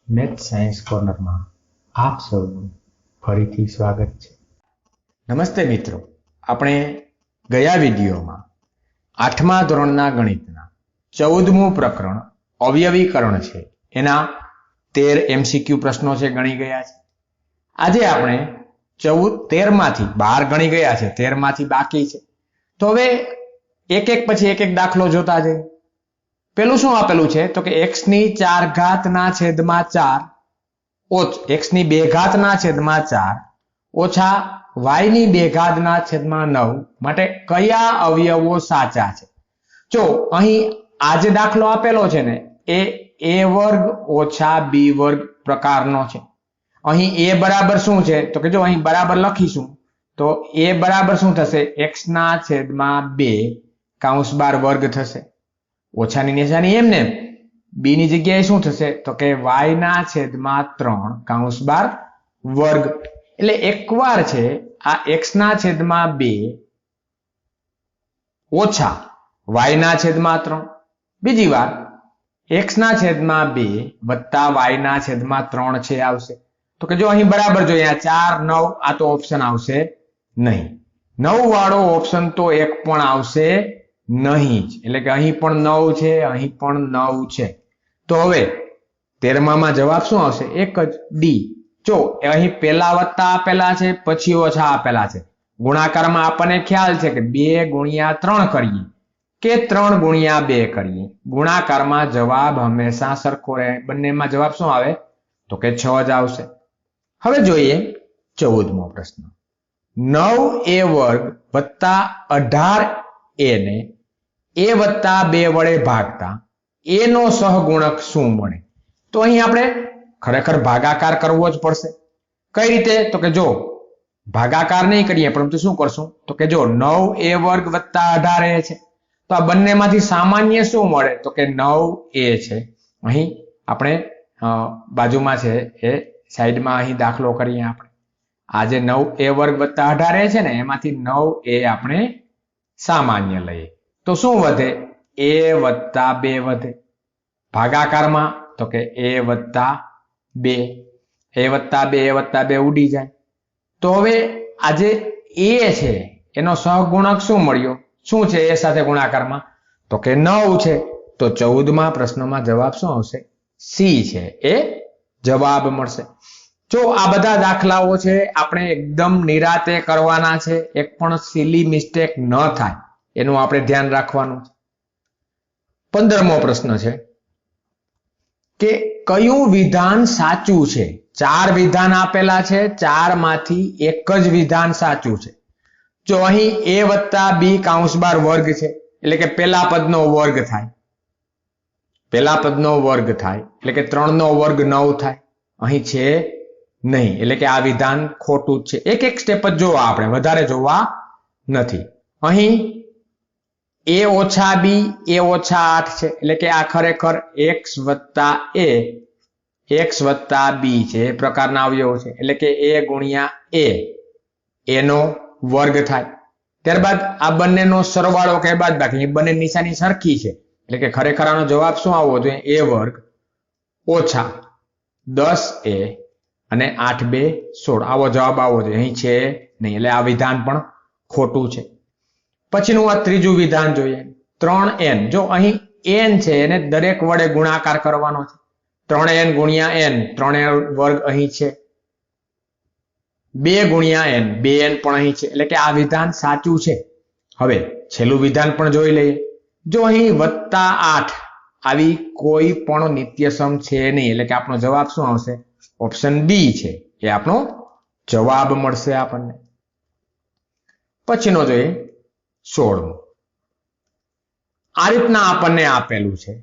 Maths science કોર્નરમાં આપ સૌનું ફરીથી સ્વાગત છે. નમસ્તે મિત્રો, આપણે ગયા વિડીયોમાં 8મા ધોરણના ગણિતના 14મું પ્રકરણ અવયવીકરણ છે એના 13 MCQ પ્રશ્નો છે ગણી ગયા છે. આજે આપણે 13 માંથી 12 ગણી ગયા છે, 13 માંથી બાકી છે. તો હવે એક એક પછી એક એક દાખલો જોતા જઈએ. પેલું શું આપેલું છે તો કે x ની 4 ઘાતના છેદમાં 4 x ની 2 ઘાતના છેદમાં 4 ઓછા y ની 2 ઘાતના છેદમાં 9 માટે કયા અવયવો સાચા છે? જો અહીં આ જે દાખલો આપેલો છે ને એ a વર્ગ ઓછા b વર્ગ પ્રકારનો છે. અહીં a બરાબર શું છે તો કે જો અહીં બરાબર લખીશું તો a બરાબર શું થશે? x ના છેદમાં 2 કૌંસ બાર વર્ગ થશે. ઓછાની નિશાની એમને b ની જગ્યાએ શું થશે તો કે y ના છેદમાં 3 કૌંસ બાર વર્ગ. એટલે એકવાર છે આ x ના છેદમાં 2 ઓછા y ના છેદમાં 3, બીજી વાર x ના છેદમાં 2 વત્તા y ના છેદમાં 3 છે આવશે. તો કે જો અહીં બરાબર જોઈએ 4 9 આ તો ઓપ્શન આવશે નહીં. 9 વાળો ઓપ્શન તો એક પણ આવશે નહીં જ. એટલે કે અહીં પણ 9 છે, અહીં પણ 9 છે. તો હવે 13માં જવાબ શું આવશે? એક જ ડી. જો અહીં પેલા વત્તા આપેલા છે પછી ઓછા આપેલા છે. ગુણાકારમાં આપણને ખ્યાલ છે કે 2 ગુણ્યા 3 કરીએ કે 3 ગુણ્યા 2 કરીએ, ગુણાકારમાં જવાબ હંમેશા સરખો રહે. બંનેમાં જવાબ શું આવે તો કે 6 જ આવશે. હવે જોઈએ 14મો પ્રશ્ન. 9a વર્ગ વત્તા 18a ને a વત્તા 2 વડે ભાગતા a નો સહગુણક શું મળે? તો અહીં આપણે ખરેખર ભાગાકાર કરવો જ પડશે. કઈ રીતે તો કે જો ભાગાકાર નહીં કરીએ પરંતુ શું કરશું તો કે જો 9a વર્ગ વત્તા 18a છે તો આ બંનેમાંથી સામાન્ય શું મળે તો કે 9a છે. અહીં આપણે બાજુમાં છે એ સાઈડમાં અહીં દાખલો કરીએ. આપણે આ જે 9a વર્ગ વત્તા 18a છે ને એમાંથી 9a આપણે સામાન્ય લઈએ તો શું વધે? a વત્તા 2 વધે. ભાગાકારમાં તો કે a વત્તા 2, a વત્તા 2 ઉડી જાય. તો હવે આ જે a છે એનો સહગુણક શું મળ્યો? શું છે એ સાથે ગુણાકારમાં તો કે 9 છે. તો 14મા પ્રશ્નમાં જવાબ શું આવશે? સી છે એ જવાબ મળશે. જો આ બધા દાખલાઓ છે આપણે એકદમ નિરાતે કરવાના છે, એક પણ સિલી મિસ્ટેક ન થાય એનું આપણે ધ્યાન રાખવાનું છે. 15મો પ્રશ્ન છે કે કયું વિધાન સાચું છે? 4 વિધાન આપેલા છે, 4 માંથી એક જ વિધાન સાચું છે. જો અહીં a વત્તા b કૌંસ બાર વર્ગ છે એટલે કે પેલા પદનો વર્ગ થાય, પેલા પદનો વર્ગ થાય એટલે કે 3 નો વર્ગ 9 થાય. અહીં છે નહીં એટલે કે આ વિધાન ખોટું જ છે. એક એક સ્ટેપ જ જોવા, આપણે વધારે જોવા નથી. અહીં a ઓછા b a ઓછા 8 છે એટલે કે આ ખરેખર x વત્તા a x વત્તા b છે એ પ્રકારના અવયવો છે. એટલે કે a ગુણ્યા a નો વર્ગ થાય. ત્યારબાદ આ બંનેનો સરવાળો કે બાદબાકી, બંને નિશાની સરખી છે એટલે કે ખરેખર આનો જવાબ શું આવવો જોઈએ? a વર્ગ ઓછા 10a અને 8 2 16 આવો જવાબ આવવો જોઈએ. અહીં છે નહીં એટલે આ વિધાન પણ ખોટું છે. પછીનું આ ત્રીજું વિધાન જોઈએ 3n. જો અહીં n છે એને દરેક વડે ગુણાકાર કરવાનો છે. 3n ગુણ્યા n, 3n વર્ગ અહીં છે. 2 ગુણ્યા n, 2n પણ અહીં છે એટલે કે આ વિધાન સાચું છે. હવે છેલ્લું વિધાન પણ જોઈ લઈએ. જો અહીં વત્તા 8 આવી કોઈ પણ નિત્યસમ છે નહીં એટલે કે આપણો જવાબ શું આવશે? ઓપ્શન બી છે એ આપણો જવાબ મળશે આપણને. પછીનો જોઈએ 16મો. આ રીતના આપણને આપેલું છે.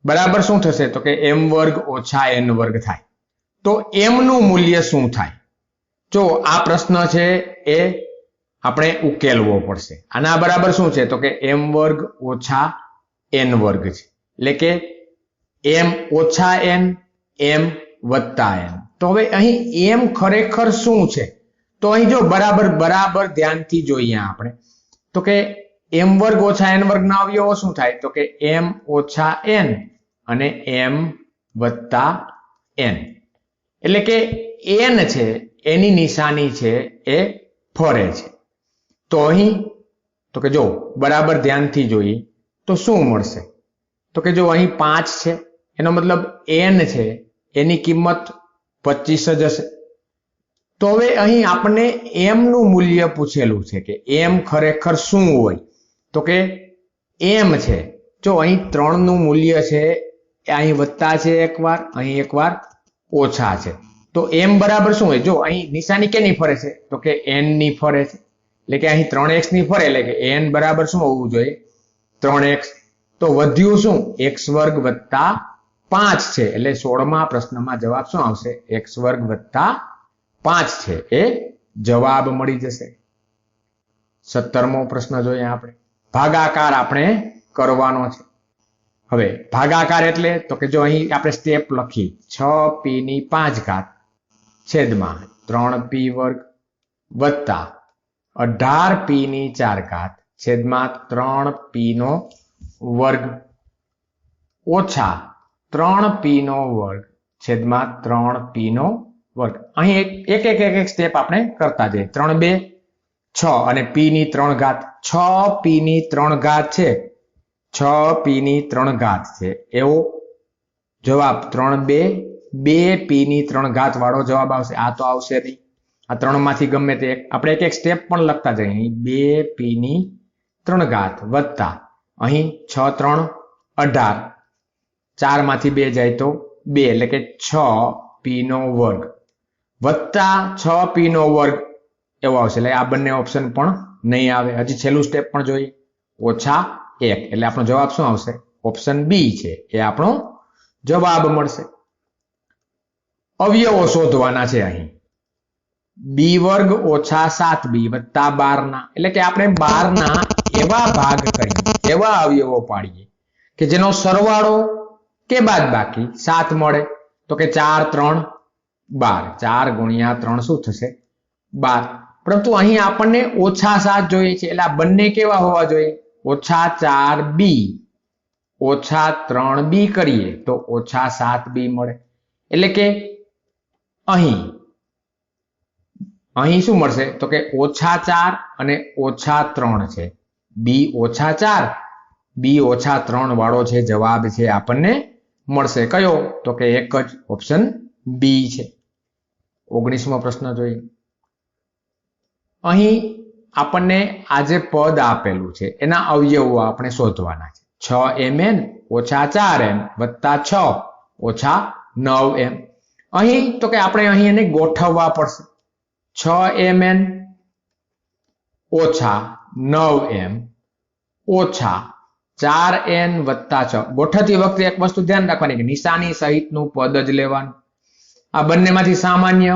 બરાબર શું થશે તો કે m વર્ગ ઓછા n વર્ગ થાય. તો m નું મૂલ્ય શું થાય? જો આ પ્રશ્ન છે એ આપણે ઉકેલવો પડશે. આના બરાબર શું છે તો કે m વર્ગ ઓછા n વર્ગ છે એટલે કે m ઓછા n, m વત્તા n. તો હવે અહીં m ખરેખર શું છે? તો અહીં જો બરાબર ધ્યાનથી જોઈએ આપણે તો કે m વર્ગ ઓછા n વર્ગ ના અવયવો શું થાય તો કે m ઓછા n અને m વત્તા n. એટલે કે n છે એની નિશાની છે એ ફરે છે. તો અહીં તો કે જો બરાબર ધ્યાનથી જોઈએ તો શું મળશે? તો કે જો અહીં 5 છે, એનો મતલબ n છે એની કિંમત 25 જ હશે. તો હવે અહીં આપણને m નું મૂલ્ય પૂછેલું છે કે m ખરેખર શું હોય? તો કે m છે જો અહીં 3 નું મૂલ્ય છે એ અહીં વત્તા છે એકવાર, અહીં એકવાર ઓછા છે. તો m બરાબર શું હોય? જો અહીં નિશાની કેની ફરે છે? તો કે n ની ફરે છે. એટલે કે અહીં 3x ની ફરે એટલે કે n બરાબર શું હોવું જોઈએ? 3x. તો વધ્યું શું? x વર્ગ વત્તા 5 છે. એટલે 16મા પ્રશ્નમાં જવાબ શું આવશે? x વર્ગ વત્તા 5 છે એ જવાબ મળી જશે. 17મો પ્રશ્ન જોઈએ આપણે. ભાગાકાર આપણે કરવાનો છે. હવે ભાગાકાર એટલે તો કે જો અહીં આપણે સ્ટેપ લખી 6p ની 5 ઘાત છેદમાં 3p વર્ગ વત્તા 18p ની 4 ઘાત છેદમાં 3p નો વર્ગ ઓછા 3p નો વર્ગ છેદમાં 3p નો વર્ગ. અહીં એક સ્ટેપ આપણે કરતા જઈએ. 3 2 6 અને p ની 3 ઘાત 6p ની 3 ઘાત છે, 6p ની 3 ઘાત છે એવો જવાબ 3 2 2p ની 3 ઘાત વાળો જવાબ આવશે. આ તો આવશે નહીં. આ 3 માંથી ગમે તે આપણે એક સ્ટેપ પણ લખતા જઈએ. 2p ની 3 ઘાત વત્તા અહીં 6 3 18, 4 માંથી 2 જાય તો 2 એટલે કે 6p નો વર્ગ વત્તા 6p નો વર્ગ એવો આવશે. એટલે આ બંને ઓપ્શન પણ નહીં આવે. હજી છેલ્લું સ્ટેપ પણ જોઈએ. ઓછા 1 એટલે આપણો જવાબ શું આવશે? ઓપ્શન બી છે એ આપણો જવાબ મળશે. અવયવો શોધવાના છે અહીં. b વર્ગ ઓછા 7b વત્તા 12 ના, એટલે કે આપણે 12 ના એવા ભાગ કરીએ, એવા અવયવો પાડીએ કે જેનો સરવાળો કે બાદબાકી 7 મળે. તો કે 4 3 12, 4 ગુણ્યા 3 શું થશે? 12. પરંતુ અહીં આપણને ઓછા 7 જોઈએ છે એટલે આ બંને કેવા હોવા જોઈએ? ઓછા 4b ઓછા 3b કરીએ તો ઓછા 7b મળે. એટલે કે અહીં શું મળશે? તો કે ઓછા 4 અને ઓછા 3 છે. b ઓછા 4 b ઓછા 3 વાળો છે જવાબ છે આપણને મળશે. કયો? તો કે એક જ ઓપ્શન બી છે. 19મો પ્રશ્ન જોઈએ. અહીં આપણને આ જે પદ આપેલું છે એના અવયવો આપણે શોધવાના છે. 6mn ઓછા 4m વત્તા 6 ઓછા 9m. અહીં તો કે આપણે અહીં એને ગોઠવવા પડશે. 6mn ઓછા 9m ઓછા 4n વત્તા 6. ગોઠવતી વખતે એક વસ્તુ ધ્યાન રાખવાની કે નિશાની સહિતનું પદ જ લેવાનું. આ બંનેમાંથી સામાન્ય,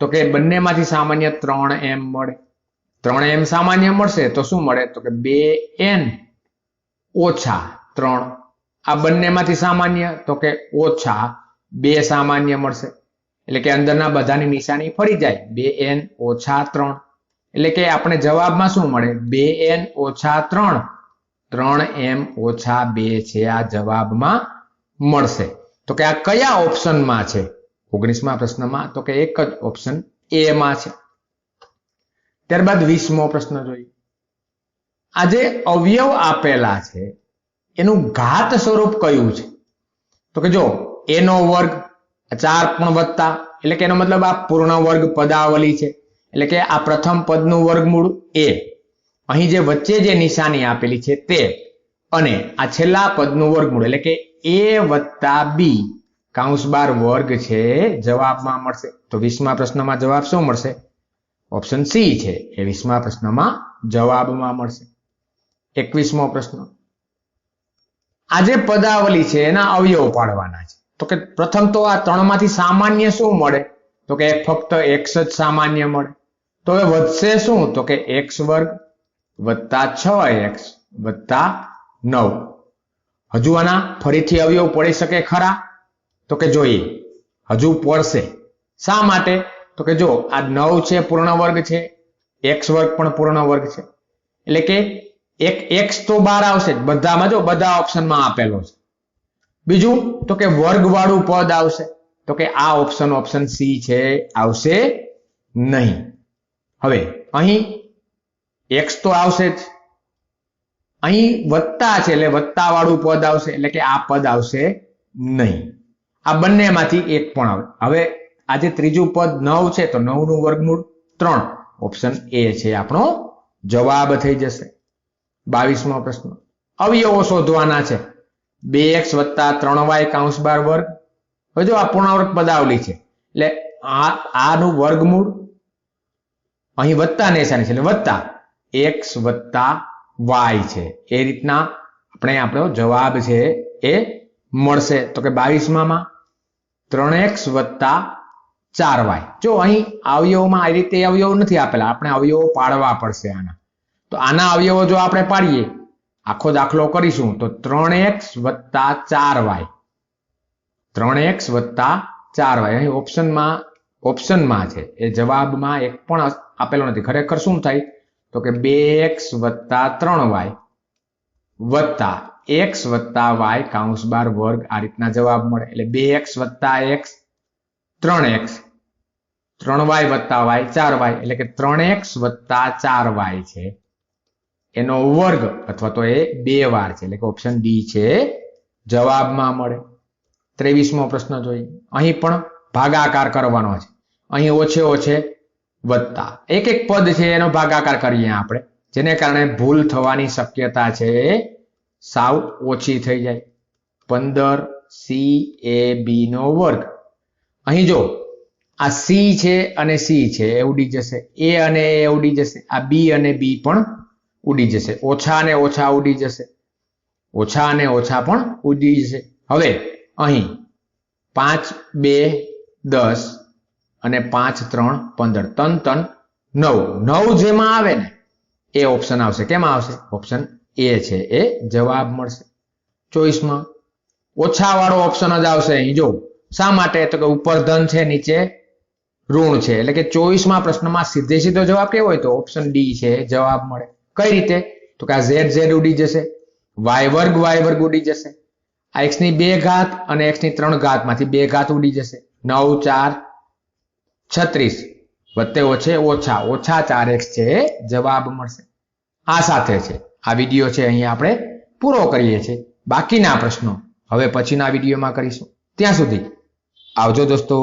તો કે બંનેમાંથી સામાન્ય 3m મળે. 3m સામાન્ય મળશે તો શું મળે? તો કે 2n ઓછા 3. આ બંનેમાંથી સામાન્ય તો કે ઓછા 2 સામાન્ય મળશે. એટલે કે અંદરના બધાની નિશાની ફરી જાય. 2n ઓછા 3 એટલે કે આપણે જવાબમાં શું મળે? 2n ઓછા 3, 3m ઓછા 2 છે આ જવાબમાં મળશે. તો કે આ કયા ઓપ્શનમાં છે? 19મા પ્રશ્નમાં તો કે એક જ ઓપ્શન એ માં છે. ત્યારબાદ 20મો પ્રશ્ન જોઈએ. આ જે અવયવ આપેલા છે એનું ઘાત સ્વરૂપ કયું છે? તો કે જો a નો વર્ગ 4 પણ વત્તા, એટલે કે એનો મતલબ આ પૂર્ણ વર્ગ પદાવલી છે. એટલે કે આ પ્રથમ પદનું વર્ગમૂળ a, અહીં જે વચ્ચે જે નિશાની આપેલી છે તે, અને આ છેલ્લા પદનું વર્ગમૂળ એટલે કે a વત્તા b કૌંસ બાર વર્ગ છે જવાબમાં મળશે. તો 20મા પ્રશ્નમાં જવાબ શું મળશે? ઓપ્શન સી છે એ 20મા પ્રશ્નમાં જવાબમાં મળશે. 21મો પ્રશ્ન. આ જે પદાવલી છે એના અવયવ પાડવાના છે. તો કે પ્રથમ તો આ 3 માંથી સામાન્ય શું મળે? તો કે ફક્ત x જ સામાન્ય મળે. તો હવે વધશે શું? તો કે x વર્ગ વત્તા 6x વત્તા 9. હજુ આના ફરીથી અવયવ પડી શકે ખરા? તો કે જોઈએ, હજુ પડશે. શા માટે? તો કે જો આ 9 છે પૂર્ણ વર્ગ છે, x વર્ગ પણ પૂર્ણ વર્ગ છે. એટલે કે એક x તો બહાર આવશે જ બધામાં. જો બધા ઓપ્શનમાં આપેલો છે. બીજું તો કે વર્ગ વાળું પદ આવશે. તો કે આ ઓપ્શન સી છે આવશે નહીં. હવે અહીં x તો આવશે જ, અહીં વત્તા છે એટલે વત્તા વાળું પદ આવશે એટલે કે આ પદ આવશે નહીં. આ બંનેમાંથી એક પણ આવે. હવે આ જે ત્રીજું પદ 9 છે તો 9 નું વર્ગમૂળ 3, ઓપ્શન એ છે આપણો જવાબ થઈ જશે. 22મો પ્રશ્ન, અવયવો શોધવાના છે. 2x + 3y કૌંસ બાર વર્ગ. હવે જો આ પૂર્ણાંક પદાવલી છે એટલે આનું વર્ગમૂળ અહીં વત્તા નિશાની છે એટલે વત્તા x + y છે. એ રીતના આપણો જવાબ છે એ મળશે. તો કે 22માં 3x + 4y. જો અહીં અવયવમાં આ રીતે અવયવ નથી આપેલા, આપણે અવયવો પાડવા પડશે આના. તો આના અવયવો જો આપણે પાડીએ, આખો દાખલો કરીશું તો 3x + 4y, 3x + 4y અહીં ઓપ્શનમાં છે, એ જવાબમાં એક પણ આપેલો નથી. ખરેખર શું થાય તો કે 2x + 3y વત્તા x + y કૌંસ બાર વર્ગ. આ રીતના જવાબ મળે એટલે 2x + x 3x, 3y + y 4y એટલે કે 3x + 4y છે એનો વર્ગ અથવા તો એ 2 વાર છે એટલે કે ઓપ્શન ડી છે જવાબમાં મળે. 23મો પ્રશ્ન જોઈએ. અહીં પણ ભાગાકાર કરવાનો છે. અહીં ઓછે વત્તા એક પદ છે એનો ભાગાકાર કરીએ આપણે, જેને કારણે ભૂલ થવાની શક્યતા છે સાવ ઓછી થઈ જાય. 15CAB નો વર્ગ. અહીં જો આ c છે અને c છે એ ઉડી જશે, a અને a ઉડી જશે, આ b અને b પણ ઉડી જશે, ઓછા અને ઓછા ઉડી જશે, ઓછા અને ઓછા પણ ઉડી જશે. હવે અહીં 5 2 10 અને 5 3 15, 3 3 9, 9 જેમાં આવે ને એ ઓપ્શન આવશે. કેમાં આવશે? ઓપ્શન એ છે એ જવાબ મળશે. 24માં ઓછા વાળો ઓપ્શન જ આવશે. અહીં જો શા માટે તો કે ઉપર ધન છે નીચે ઋણ છે એટલે કે 24માં પ્રશ્નમાં સીધો જવાબ કેવો હોય તો ઓપ્શન ડી છે જવાબ મળે. કઈ રીતે તો કે આ z ઉડી જશે, y વર્ગ ઉડી જશે, આ x ની 2 ઘાત અને x ની 3 ઘાત માંથી 2 ઘાત ઉડી જશે. 9 4 36 વત્તે ઓછા 4x છે જવાબ મળશે. આ સાથે છે આ વિડીયો છે અહીં આપણે પૂરો કરીએ છીએ. બાકીના પ્રશ્નો હવે પછીના વિડીયોમાં કરીશું. ત્યાં સુધી આવજો દોસ્તો.